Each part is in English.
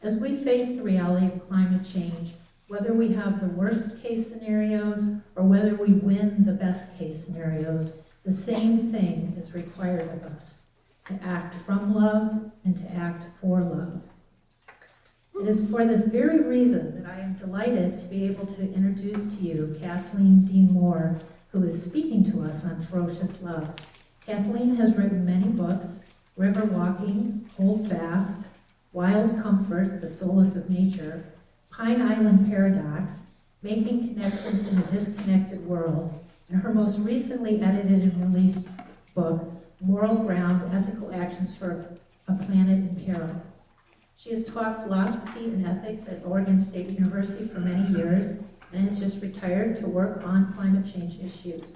As we face the reality of climate change, whether we have the worst case scenarios or whether we win the best case scenarios, the same thing is required of us, to act from love and to act for love. It is for this very reason that I am delighted to be able to introduce to you Kathleen Dean Moore, who is speaking to us on ferocious love. Kathleen has written many books: River Walking, Hold Fast, Wild Comfort, The Solace of Nature, Pine Island Paradox, Making Connections in a Disconnected World, and her most recently edited and released book, Moral Ground, Ethical Actions for a Planet in Peril. She has taught philosophy and ethics at Oregon State University for many years and has just retired to work on climate change issues.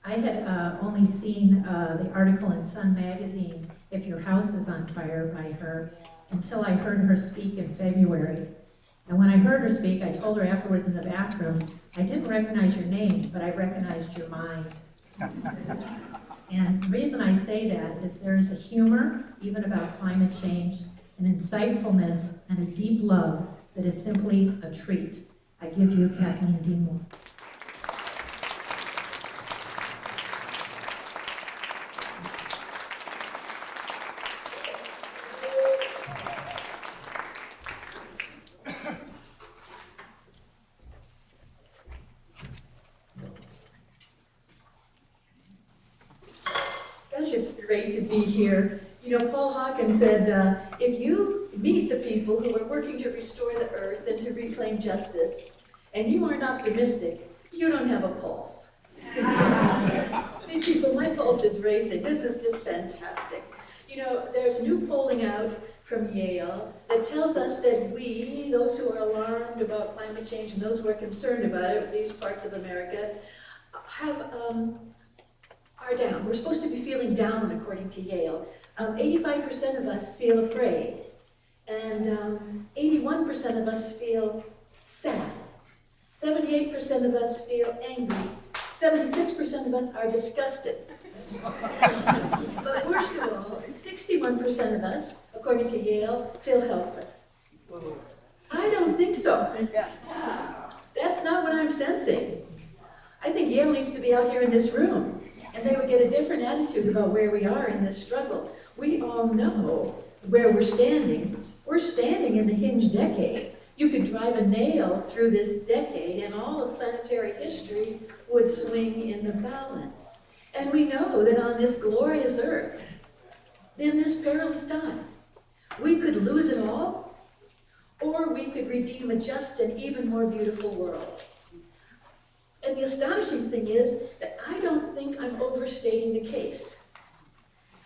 I had only seen the article in Sun magazine, If Your House is on Fire, by her, until I heard her speak in February. And when I heard her speak, I told her afterwards in the bathroom, I didn't recognize your name, but I recognized your mind. And the reason I say that is there is a humor, even about climate change, an insightfulness, and a deep love that is simply a treat. I give you Kathleen Dean Moore. It's great to be here. You know, Paul Hawkins said, if you meet the people who are working to restore the earth and to reclaim justice, and you aren't optimistic, you don't have a pulse. Hey people, my pulse is racing. This is just fantastic. You know, there's new polling out from Yale that tells us that we, those who are alarmed about climate change and those who are concerned about it, these parts of America, are down. We're supposed to be feeling down, according to Yale. 85% of us feel afraid, and 81% of us feel sad. 78% of us feel angry. 76% of us are disgusted. But worst of all, 61% of us, according to Yale, feel helpless. I don't think so. That's not what I'm sensing. I think Yale needs to be out here in this room, and they would get a different attitude about where we are in this struggle. We all know where we're standing. We're standing in the hinge decade. You could drive a nail through this decade and all of planetary history would swing in the balance. And we know that on this glorious earth, in this perilous time, we could lose it all, or we could redeem a just and even more beautiful world. And the astonishing thing is that I don't think I'm overstating the case.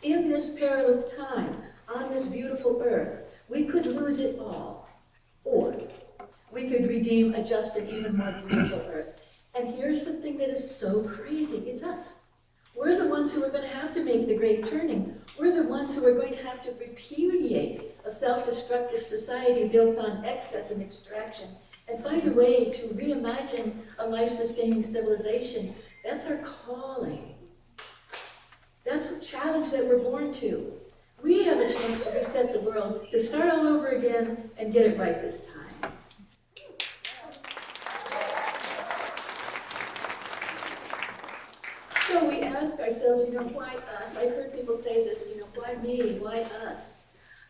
In this perilous time, on this beautiful earth, we could lose it all, or we could redeem a just and even more beautiful earth. And here's the thing that is so crazy. It's us. We're the ones who are going to have to make the great turning. We're the ones who are going to have to repudiate a self-destructive society built on excess and extraction and find a way to reimagine a life-sustaining civilization. That's our calling. That's the challenge that we're born to. We have a chance to reset the world, to start all over again and get it right this time. So we ask ourselves, why us? I've heard people say this, why me? Why us?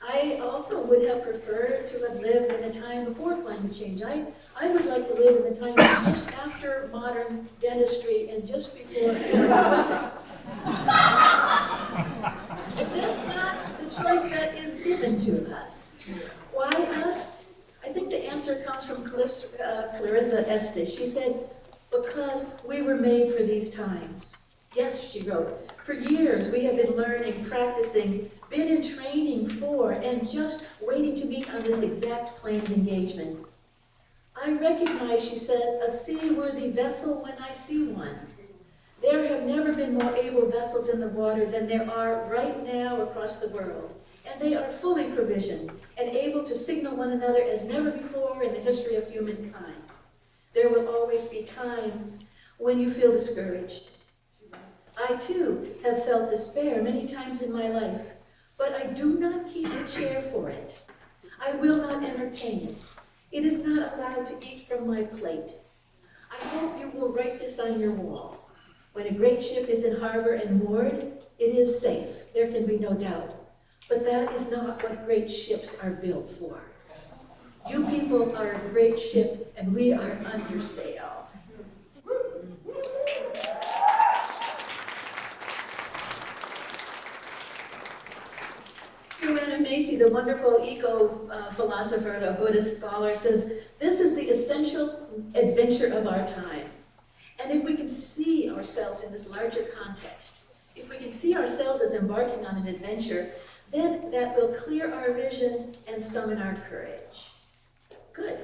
I also would have preferred to have lived in a time before climate change. I would like to live in the time just after modern dentistry and just before atomic weapons. But that's not the choice that is given to us. Why us? I think the answer comes from Clarissa Estes. She said, because we were made for these times. Yes, she wrote, for years we have been learning, practicing, been in training for, and just waiting to meet on this exact plane of engagement. I recognize, she says, a seaworthy vessel when I see one. There have never been more able vessels in the water than there are right now across the world, and they are fully provisioned and able to signal one another as never before in the history of humankind. There will always be times when you feel discouraged, she writes. I too have felt despair many times in my life, but I do not keep a chair for it. I will not entertain it. It is not allowed to eat from my plate. I hope you will write this on your wall. When a great ship is in harbor and moored, it is safe, there can be no doubt. But that is not what great ships are built for. You people are a great ship, and we are under sail. Joanna Macy, the wonderful eco-philosopher, the Buddhist scholar, says, this is the essential adventure of our time. And if we can see ourselves in this larger context, if we can see ourselves as embarking on an adventure, then that will clear our vision and summon our courage. Good.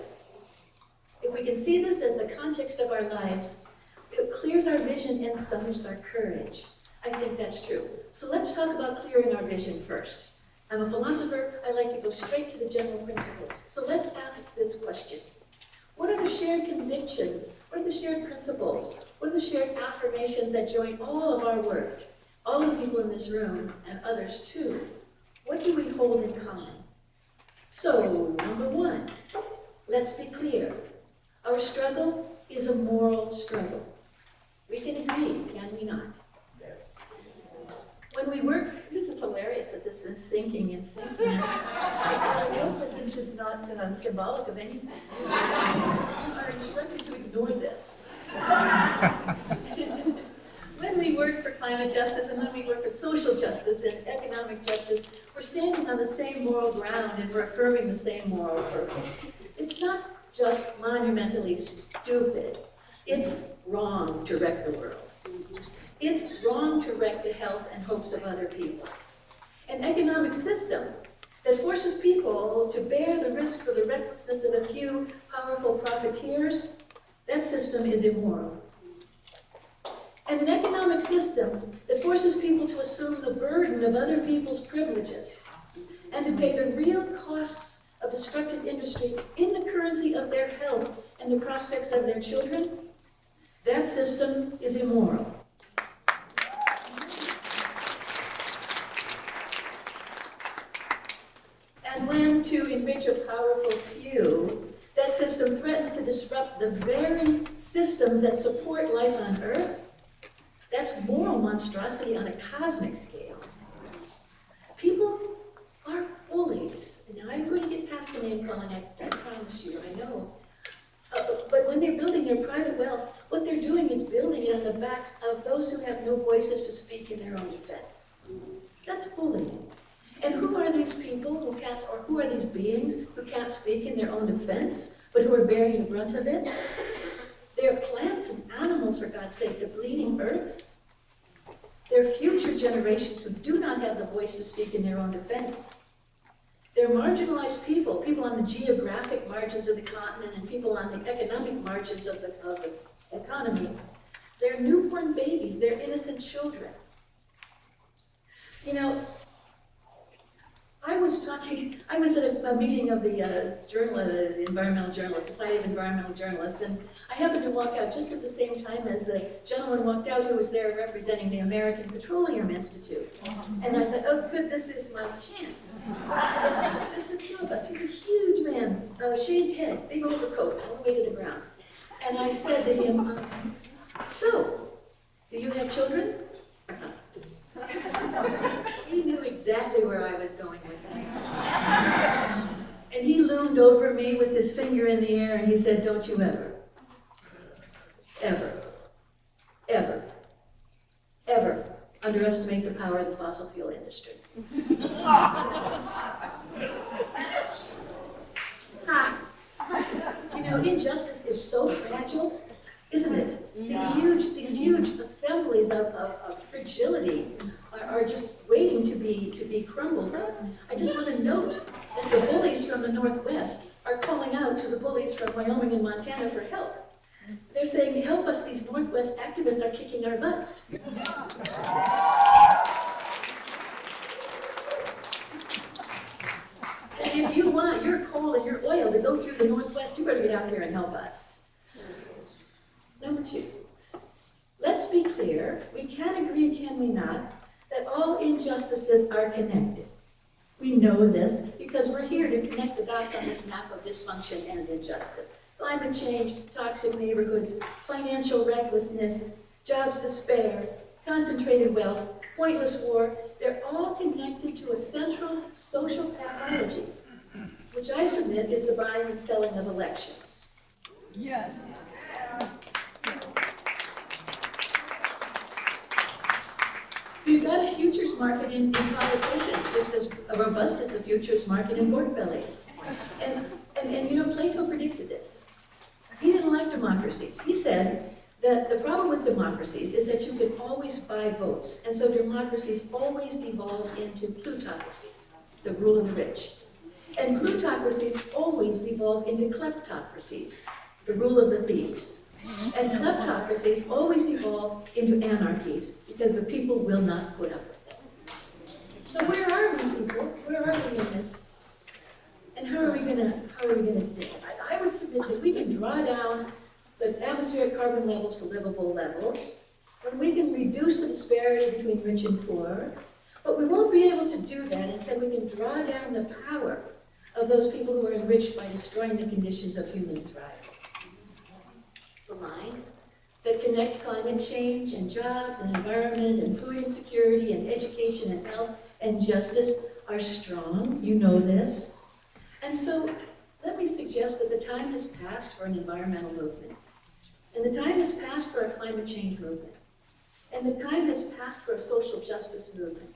If we can see this as the context of our lives, it clears our vision and summons our courage. I think that's true. So let's talk about clearing our vision first. I'm a philosopher, I like to go straight to the general principles. So let's ask this question. What are the shared convictions? What are the shared principles? What are the shared affirmations that join all of our work? All the people in this room, and others too. What do we hold in common? So, number one, let's be clear. Our struggle is a moral struggle. We can agree, can we not? Yes. When we work, this is hilarious that this is sinking and sinking. I hope that this is not symbolic of anything. You are instructed to ignore this. When we work for climate justice and when we work for social justice and economic justice, we're standing on the same moral ground and we're affirming the same moral purpose. It's not just monumentally stupid. It's wrong to wreck the world. It's wrong to wreck the health and hopes of other people. An economic system that forces people to bear the risks of the recklessness of a few powerful profiteers, that system is immoral. And an economic system that forces people to assume the burden of other people's privileges and to pay the real costs of destructive industry in the currency of their health and the prospects of their children, that system is immoral. And when to enrich a powerful few, that system threatens to disrupt the very systems that support life on Earth, that's moral monstrosity on a cosmic scale. People are bullies. Now, I'm going to get past the name calling, I promise you, I know. But when they're building their private wealth, what they're doing is building it on the backs of those who have no voices to speak in their own defense. That's bullying. And who are these people who can't, or who are these beings who can't speak in their own defense, but who are bearing the brunt of it? They're plants and animals, for God's sake, the bleeding earth. They're future generations who do not have the voice to speak in their own defense. They're marginalized people, people on the geographic margins of the continent and people on the economic margins of the economy. They're newborn babies, they're innocent children. You know, I was at a meeting of the Environmental Journalists, Society of Environmental Journalists, and I happened to walk out just at the same time as the gentleman walked out who was there representing the American Petroleum Institute. And I thought, oh good, this is my chance. Just the two of us. He's a huge man, shaved head, big overcoat, all the way to the ground. And I said to him, so, do you have children? He knew exactly where I was going with that. And he loomed over me with his finger in the air and he said, don't you ever underestimate the power of the fossil fuel industry. You know, injustice is so fragile, isn't it? These huge assemblies of fragility are just waiting to be crumbled. I just want to note that the bullies from the Northwest are calling out to the bullies from Wyoming and Montana for help. They're saying, help us, these Northwest activists are kicking our butts. And if you want your coal and your oil to go through the Northwest, you better get out there and help us. Number two, let's be clear, we can agree can we not, that all injustices are connected? We know this because we're here to connect the dots on this map of dysfunction and injustice. Climate change, toxic neighborhoods, financial recklessness, jobs despair, concentrated wealth, pointless war, they're all connected to a central social pathology, which I submit is the buying and selling of elections. Yes. We've got a futures market in politicians, just as robust as the futures market in pork bellies. And you know, Plato predicted this. He didn't like democracies. He said that the problem with democracies is that you can always buy votes, and so democracies always devolve into plutocracies, the rule of the rich. And plutocracies always devolve into kleptocracies, the rule of the thieves. And kleptocracies always devolve into anarchies because the people will not put up with it. So where are we, people? Where are we in this? And how are we gonna do it? I would submit that we can draw down the atmospheric carbon levels to livable levels, when we can reduce the disparity between rich and poor, but we won't be able to do that until we can draw down the power of those people who are enriched by destroying the conditions of human thriving. The lines that connect climate change and jobs and environment and food insecurity and education and health and justice are strong. You know this. And so let me suggest that the time has passed for an environmental movement. And the time has passed for a climate change movement. And the time has passed for a social justice movement.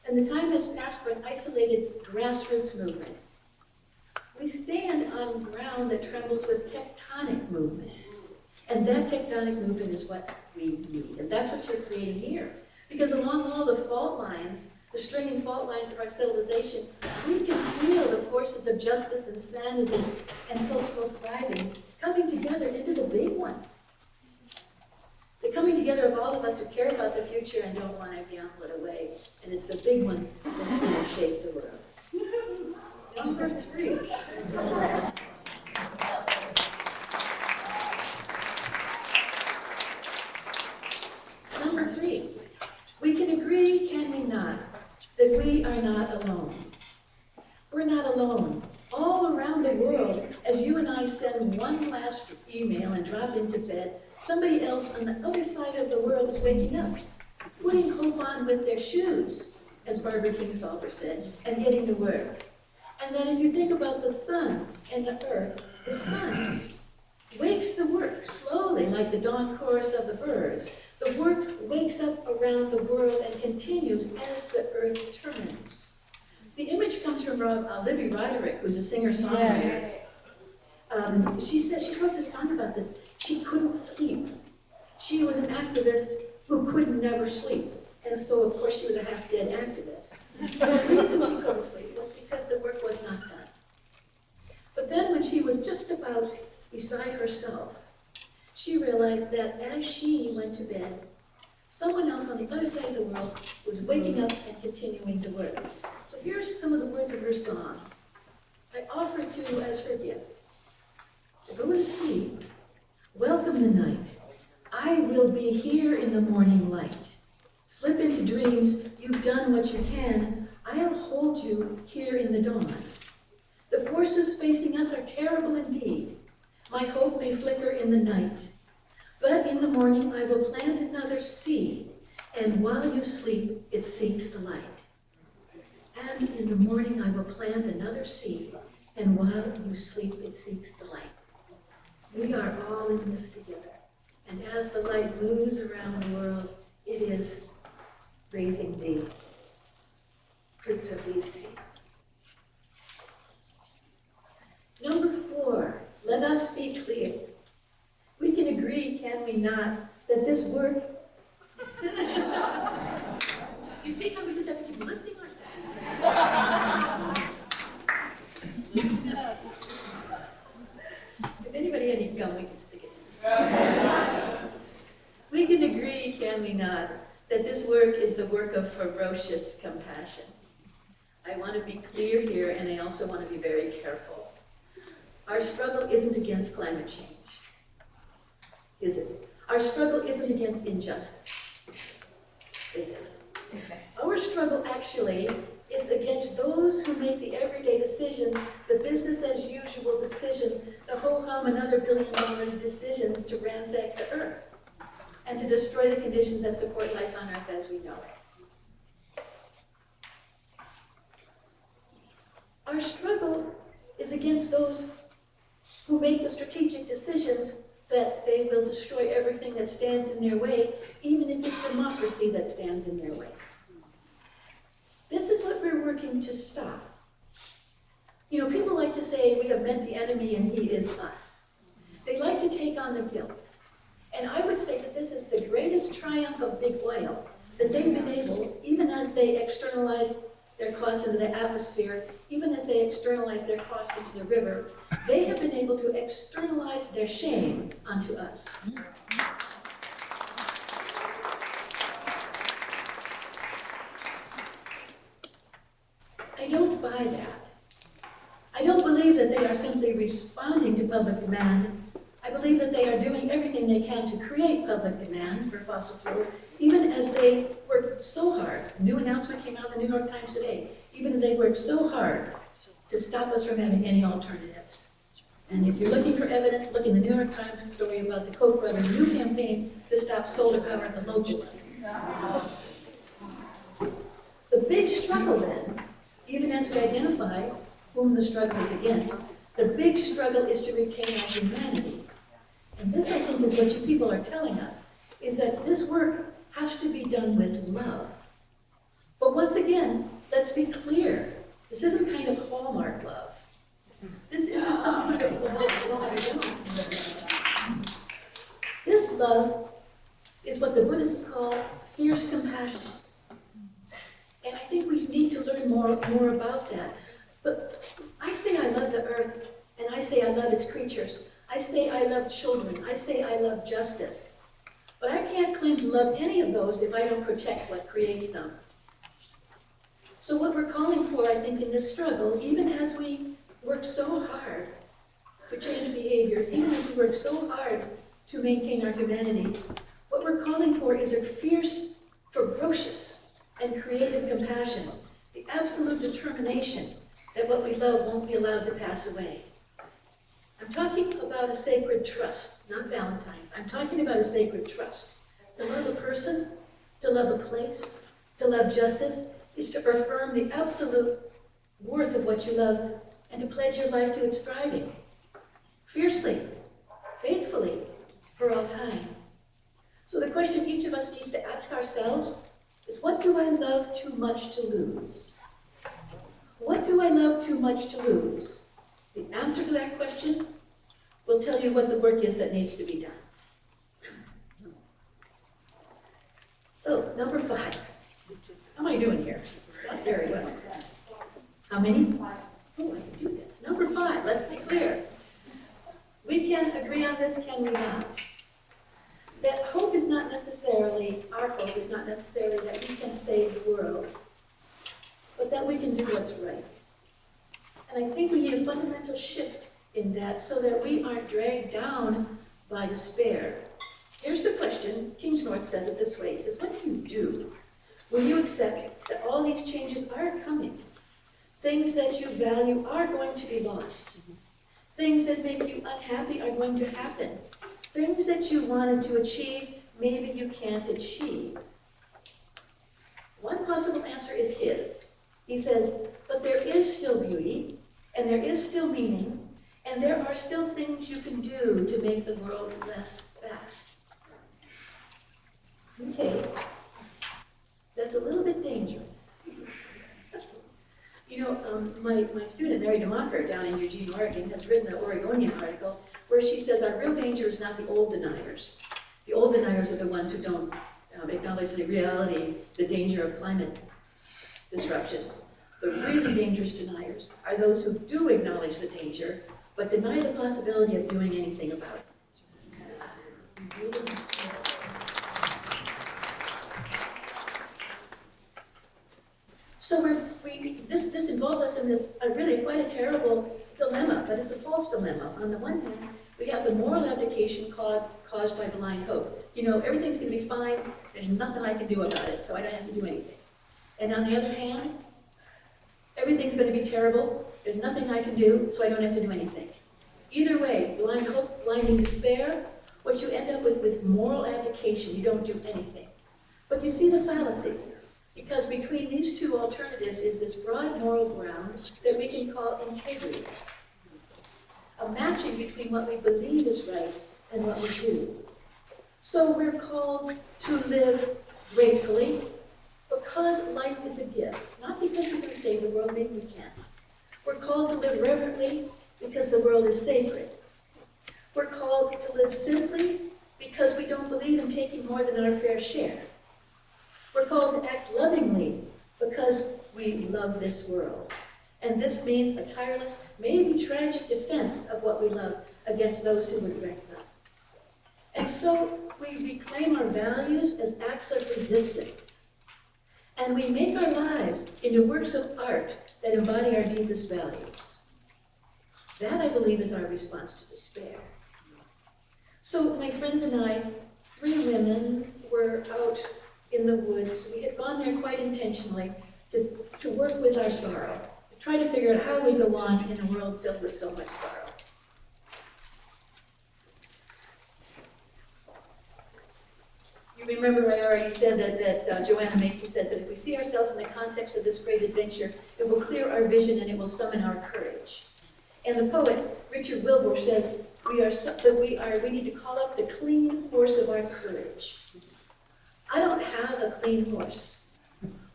And the time has passed for an isolated grassroots movement. We stand on ground that trembles with tectonic movement. And that tectonic movement is what we need. And that's what you're creating here. Because along all the fault lines, the straining fault lines of our civilization, we can feel the forces of justice and sanity and cultural thriving coming together into the big one. The coming together of all of us who care about the future and don't want to gamble it away. And it's the big one that's going to shape the world. Number 3. Number 3, we can agree, can we not, that we are not alone. We're not alone. All around the world, as you and I send one last email and drop into bed, somebody else on the other side of the world is waking up, putting hope on with their shoes, as Barbara Kingsolver said, and getting to work. And then if you think about the sun and the earth, the sun wakes the work slowly, like the dawn chorus of the birds. The work wakes up around the world and continues as the earth turns. The image comes from Libby Roderick, who's a singer-songwriter. She says, she wrote this song about this. She couldn't sleep. She was an activist who could never sleep. And so, of course, she was a half-dead activist. The reason she couldn't sleep was because the work was not done. But then when she was just about beside herself, she realized that as she went to bed, someone else on the other side of the world was waking up and continuing to work. So here's some of the words of her song. I offer it to you as her gift. Go to sleep, welcome the night. I will be here in the morning light. Slip into dreams, you've done what you can. I'll hold you here in the dawn. The forces facing us are terrible indeed. My hope may flicker in the night. But in the morning I will plant another seed, and while you sleep, it seeks the light. And in the morning I will plant another seed, and while you sleep, it seeks the light. We are all in this together. And as the light moves around the world, it is raising the fruits of these seeds. Number 4, let us be clear. We can agree, can we not, that this work... You see how we just have to keep lifting ourselves? If anybody had any gum, we can stick it in. We can agree, can we not, that this work is the work of ferocious compassion. I want to be clear here, and I also want to be very careful. Our struggle isn't against climate change, is it? Our struggle isn't against injustice. is it? Our struggle actually is against those who make the everyday decisions, the business as usual decisions, the ho-hum and other billion-dollar decisions to ransack the earth and to destroy the conditions that support life on earth as we know it. Our struggle is against those who make the strategic decisions that they will destroy everything that stands in their way, even if it's democracy that stands in their way. This is what we're working to stop. You know, people like to say we have met the enemy and he is us. They like to take on the guilt. And I would say that this is the greatest triumph of big oil, that they've been able, even as they externalize their costs into the atmosphere, even as they externalize their costs into the river, they have been able to externalize their shame onto us. I don't buy that. I don't believe that they are simply responding to public demand. I believe that they are doing everything they can to create public demand for fossil fuels, even as they work so hard. A new announcement came out in the New York Times today, even as they work so hard to stop us from having any alternatives. And if you're looking for evidence, look in the New York Times story about the Koch brothers' new campaign to stop solar power at the local level. The big struggle then, even as we identify whom the struggle is against, the big struggle is to retain our humanity. And this, I think, is what you people are telling us, is that this work has to be done with love. But once again, let's be clear. This isn't kind of Hallmark love. This isn't some kind of love. This love is what the Buddhists call fierce compassion. And I think we need to learn more about that. But I say I love the earth, and I say I love its creatures. I say I love children. I say I love justice. But I can't claim to love any of those if I don't protect what creates them. So what we're calling for, I think, in this struggle, even as we work so hard to change behaviors, even as we work so hard to maintain our humanity, what we're calling for is a fierce, ferocious, and creative compassion, the absolute determination that what we love won't be allowed to pass away. I'm talking about a sacred trust, not Valentine's. I'm talking about a sacred trust. To love a person, to love a place, to love justice, is to affirm the absolute worth of what you love and to pledge your life to its thriving, fiercely, faithfully, for all time. So the question each of us needs to ask ourselves is, what do I love too much to lose? What do I love too much to lose? The answer to that question will tell you what the work is that needs to be done. So, number 5. How am I doing here? Not very well. How many? Oh, I can do this. Number 5, let's be clear. We can agree on this, can we not? That hope is not necessarily, our hope is not necessarily that we can save the world, but that we can do what's right. And I think we need a fundamental shift in that so that we aren't dragged down by despair. Here's the question. Kingsnorth says it this way. He says, what do you do when you accept that all these changes are coming? Things that you value are going to be lost. Things that make you unhappy are going to happen. Things that you wanted to achieve, maybe you can't achieve. One possible answer is his. He says, but there is still beauty, and there is still meaning, and there are still things you can do to make the world less bad. Okay, that's a little bit dangerous. You know, my student, Mary DeMocker, down in Eugene, Oregon, has written an Oregonian article where she says our real danger is not the old deniers. The old deniers are the ones who don't acknowledge the reality, the danger of climate disruption. The really dangerous deniers are those who do acknowledge the danger, but deny the possibility of doing anything about it. So this involves us in this really quite a terrible dilemma, but it's a false dilemma. On the one hand, we have the moral abdication caused by blind hope. You know, everything's going to be fine, there's nothing I can do about it, so I don't have to do anything. And on the other hand, everything's going to be terrible, there's nothing I can do, so I don't have to do anything. Either way, blind hope, blinding despair, what you end up with is moral abdication, you don't do anything. But you see the fallacy, because between these two alternatives is this broad moral ground that we can call integrity. A matching between what we believe is right and what we do. So we're called to live gratefully because life is a gift, not because we can save the world, maybe we can't. We're called to live reverently because the world is sacred. We're called to live simply because we don't believe in taking more than our fair share. We're called to act lovingly because we love this world. And this means a tireless, maybe tragic defense of what we love against those who would wreck them. And so we reclaim our values as acts of resistance. And we make our lives into works of art that embody our deepest values. That, I believe, is our response to despair. So my friends and I, 3 women, were out in the woods. We had gone there quite intentionally to work with our sorrow, to try to figure out how we go on in a world filled with so much sorrow. You remember I already said that Joanna Macy says that if we see ourselves in the context of this great adventure, it will clear our vision and it will summon our courage. And the poet Richard Wilbur says we need to call up the clean horse of our courage. I don't have a clean horse.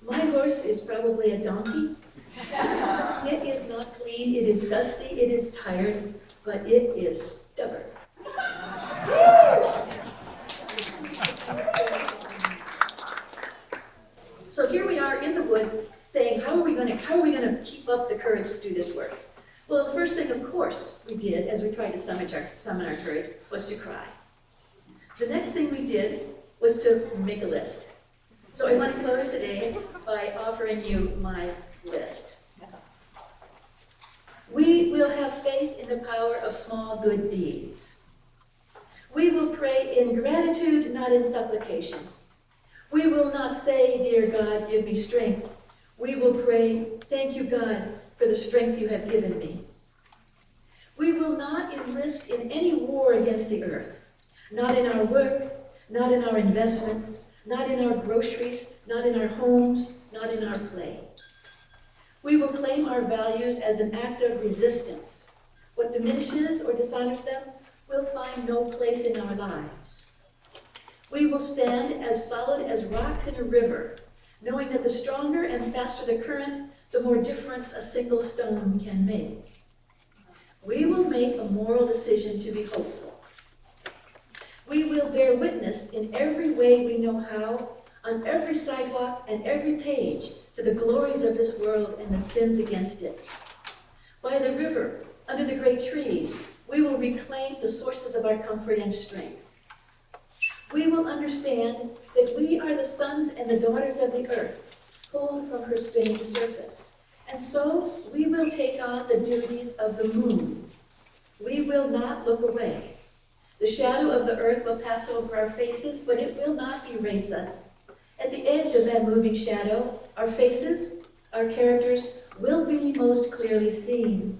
My horse is probably a donkey. It is not clean, it is dusty, it is tired, but it is stubborn. So here we are in the woods saying, how are we going to keep up the courage to do this work? Well, the first thing, of course, we did as we tried to summon our courage was to cry. The next thing we did was to make a list. So I want to close today by offering you my list. We will have faith in the power of small good deeds. We will pray in gratitude, not in supplication. We will not say, dear God, give me strength. We will pray, thank you, God, for the strength you have given me. We will not enlist in any war against the earth, not in our work, not in our investments, not in our groceries, not in our homes, not in our play. We will claim our values as an act of resistance. What diminishes or dishonors them will find no place in our lives. We will stand as solid as rocks in a river, knowing that the stronger and faster the current, the more difference a single stone can make. We will make a moral decision to be hopeful. We will bear witness in every way we know how, on every sidewalk and every page, to the glories of this world and the sins against it. By the river, under the great trees, we will reclaim the sources of our comfort and strength. We will understand that we are the sons and the daughters of the earth, pulled from her spinning surface. And so we will take on the duties of the moon. We will not look away. The shadow of the earth will pass over our faces, but it will not erase us. At the edge of that moving shadow, our faces, our characters, will be most clearly seen.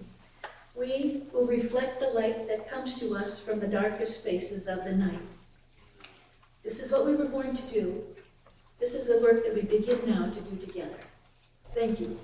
We will reflect the light that comes to us from the darkest spaces of the night. This is what we were born to do. This is the work that we begin now to do together. Thank you.